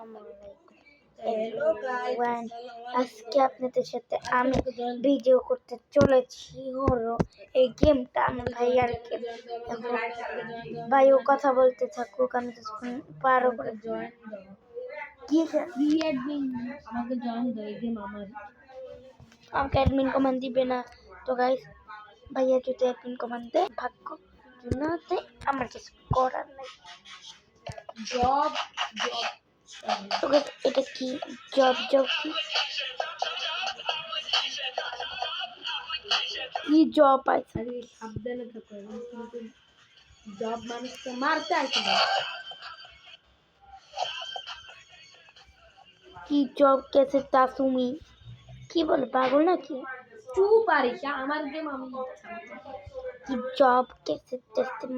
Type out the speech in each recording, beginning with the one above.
আসসালামু আলাইকুম এভরিওয়ান। আজকে আপনাদের সাথে আমি ভিডিও করতে চলেছি হলো এই গেমটা। আমি ভাইয়ারকে এখন ভাইও কথা বলতে থাকুক, আমি তখন পারো করে কি আমাকে জয়েন দাও, এই গেম আমার। আমাকে অ্যাডমিন কমান্ড দিবে না তো গাইস। ভাইয়া যদি অ্যাডমিন কমান্ড দেয় ভাগ্য, না দেয় আমার কিছু করার নাই। জব তো guys, এটা কি জব কি জব আছে? আরে সাবধানে থাকো, কিন্তু জব মানুষকে মারতে আসে না। কি জব কেসে তা তুমি কি বল পাগল নাকি? চুপ আরিস, আমার গেম আমি কি জব কেসে টেস্টিং,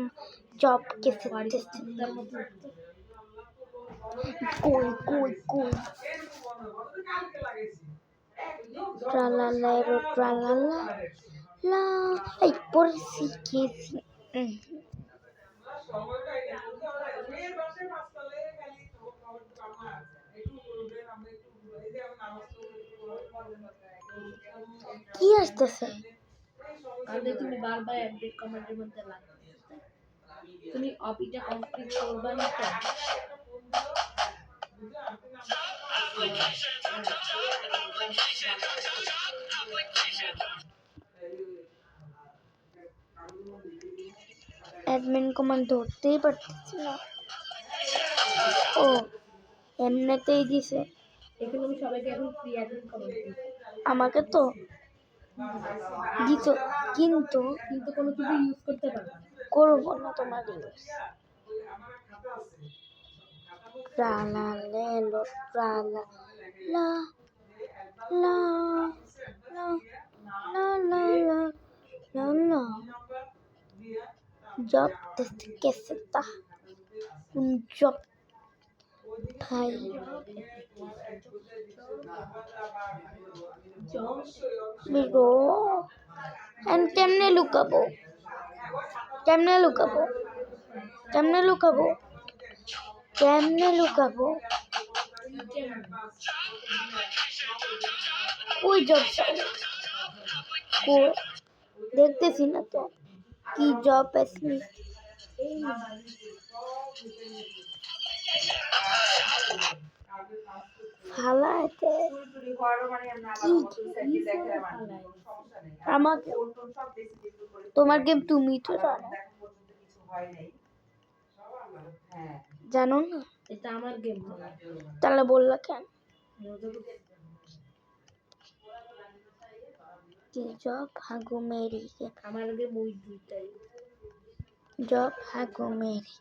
জব কেসে টেস্টিং কই ট্রালালা রো ট্রালালা লা। এই পড়ছি কেসি কি আসতেছে? আমাদের তুমি বারবার আপডেট কমেন্টের মধ্যে লাগবে, তুমি অপিটা কমপ্লিট করবা না তো? অ্যাডমিন কমান্ড ধরতেই পারতেছি না। ও এমনিতেই দিছে এখন আমি সবাইকে এখন ফ্রি অ্যাডমিন কমেন্ট দিই। আমাকে তো দিত, কিন্তু কোনো কিছু ইউজ করতে পারবে না। করবো না তোমার ইউজ। ট্রালা লেলো ট্রালা লা লা লা লা লা লা লা লা। Job desde que se está un job ভাই। বিরো এন্ড কেমনে লুকাবো, কেমনে লুকাবো, কেমনে লুকাবো, কেমনে লুকাবো? ওই জব কই দেখতেছি না তো কি জব আছে। ফালাইতে আমাকে তোমার গেম তুমি তো জানো না, এটা আমার গেম। তাহলে বললা কেন? কি জব হাগু মেরি আমার গেম ওই দুইটাই। জব হাগু মেরি।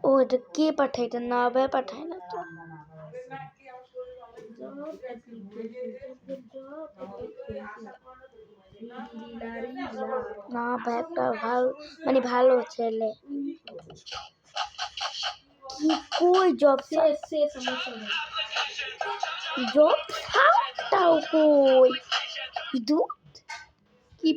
ও এটা কে পাঠায়? এটা না ভাই পাঠায় না তো। না ভাই একটা ভালো মানে ভালো ছেলে। কি কই জব জব তাও কই দুধ কি